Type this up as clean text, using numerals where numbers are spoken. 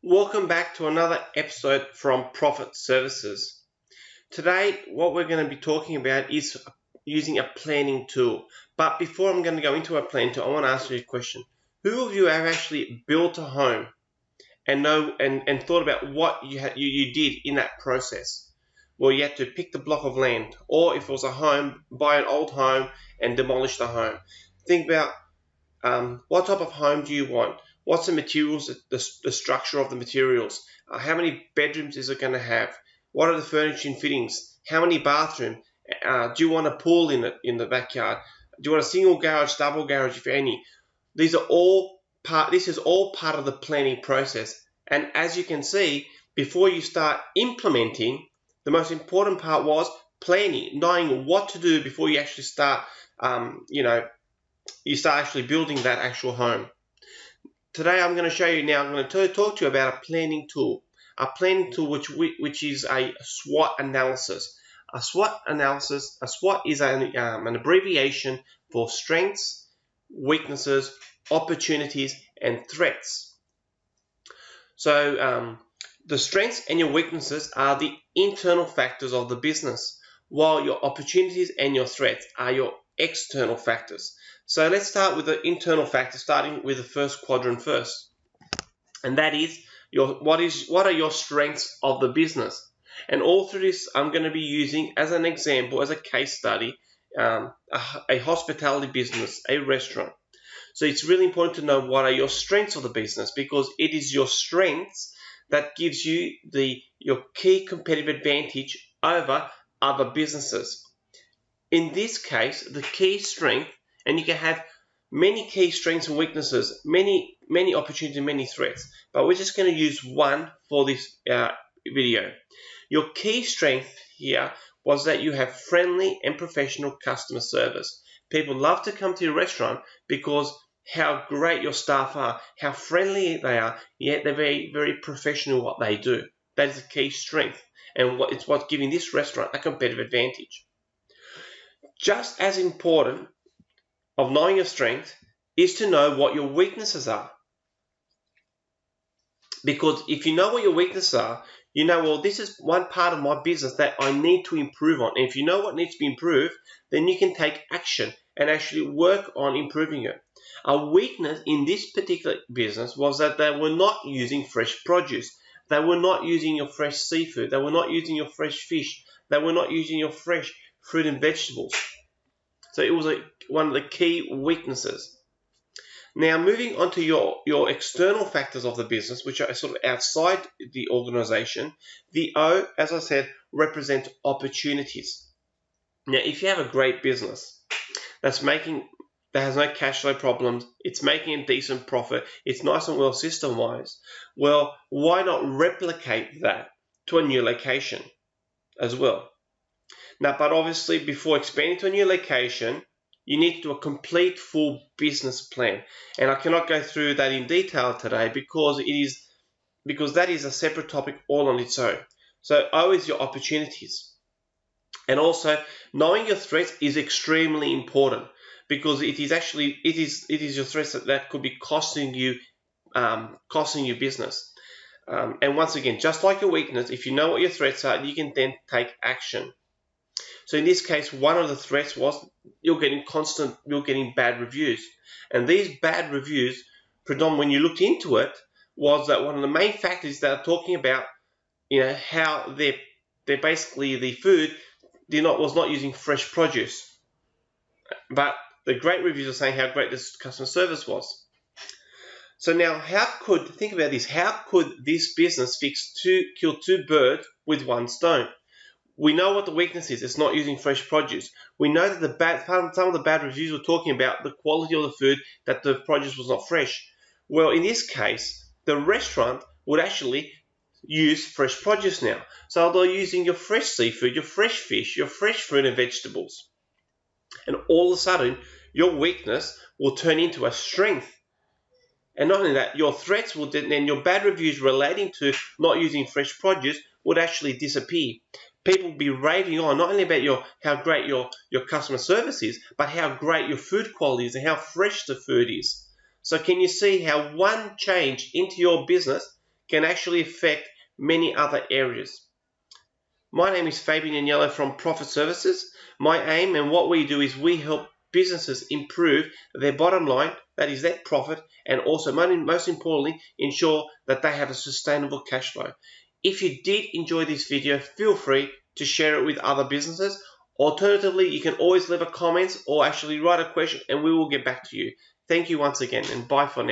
Welcome back to another episode from Profit Services. Today, what we're going to be talking about is using a planning tool. But before I'm going to go into a planning tool, I want to ask you a question. Who of you have actually built a home and thought about what you did in that process? Well, you had to pick the block of land, or if it was a home, buy an old home and demolish the home. Think about what type of home do you want? What's the materials, the structure of the materials? How many bedrooms is it going to have? What are the furniture and fittings? How many bathrooms? Do you want a pool in the backyard? Do you want a single garage, double garage, if any? This is all part of the planning process. And as you can see, before you start implementing, the most important part was planning, knowing what to do before you actually start, you start actually building that actual home. Today I'm going to show you now, I'm going to talk to you about a planning tool. A planning tool which is a SWOT analysis. A SWOT is an abbreviation for strengths, weaknesses, opportunities, and threats. So the strengths and your weaknesses are the internal factors of the business, while your opportunities and your threats are your external factors. So let's start with the internal factors, starting with the first quadrant first. And that is what are your strengths of the business? And all through this, I'm going to be using as an example, as a case study, a hospitality business, a restaurant. So it's really important to know what are your strengths of the business, because it is your strengths that gives you your key competitive advantage over other businesses. In this case, the key strength, and you can have many key strengths and weaknesses, many opportunities and many threats, but we're just going to use one for this video. Your key strength here was that you have friendly and professional customer service. People love to come to your restaurant because how great your staff are, how friendly they are, yet they're very, very professional what they do. That is a key strength, and it's what's giving this restaurant a competitive advantage. Just as important of knowing your strength is to know what your weaknesses are. Because if you know what your weaknesses are, you know, well, this is one part of my business that I need to improve on. And if you know what needs to be improved, then you can take action and actually work on improving it. A weakness in this particular business was that they were not using fresh produce. They were not using your fresh seafood. They were not using your fresh fish. They were not using your fresh fruit and vegetables. So it was one of the key weaknesses. Now, moving on to your external factors of the business, which are sort of outside the organization, the O, as I said, represents opportunities. Now, if you have a great business that has no cash flow problems, it's making a decent profit, it's nice and well system-wise, well, why not replicate that to a new location as well? Now, but obviously, before expanding to a new location, you need to do a complete full business plan. And I cannot go through that in detail today because that is a separate topic all on its own. So O is your opportunities. And also, knowing your threats is extremely important because it is your threats that could be costing you business. And once again, just like your weakness, if you know what your threats are, you can then take action. So in this case, one of the threats was you're getting bad reviews. And these bad reviews, predominantly when you looked into it, was that one of the main factors that are talking about, how they're basically the food was not using fresh produce. But the great reviews are saying how great this customer service was. So now, think about this, how could this business kill two birds with one stone? We know what the weakness is. It's not using fresh produce. We know that some of the bad reviews were talking about the quality of the food, that the produce was not fresh. Well, in this case, the restaurant would actually use fresh produce now. So they're using your fresh seafood, your fresh fish, your fresh fruit and vegetables. And all of a sudden, your weakness will turn into a strength. And not only that, your threats will then, your bad reviews relating to not using fresh produce would actually disappear. People will be raving on not only about how great your customer service is, but how great your food quality is and how fresh the food is. So can you see how one change into your business can actually affect many other areas. My name is Fabian Agnello from Profit Services. My aim and what we do is we help businesses improve their bottom line, that is their profit, and also most importantly, ensure that they have a sustainable cash flow. If you did enjoy this video, feel free to share it with other businesses. Alternatively, you can always leave a comment or actually write a question and we will get back to you. Thank you once again, and bye for now.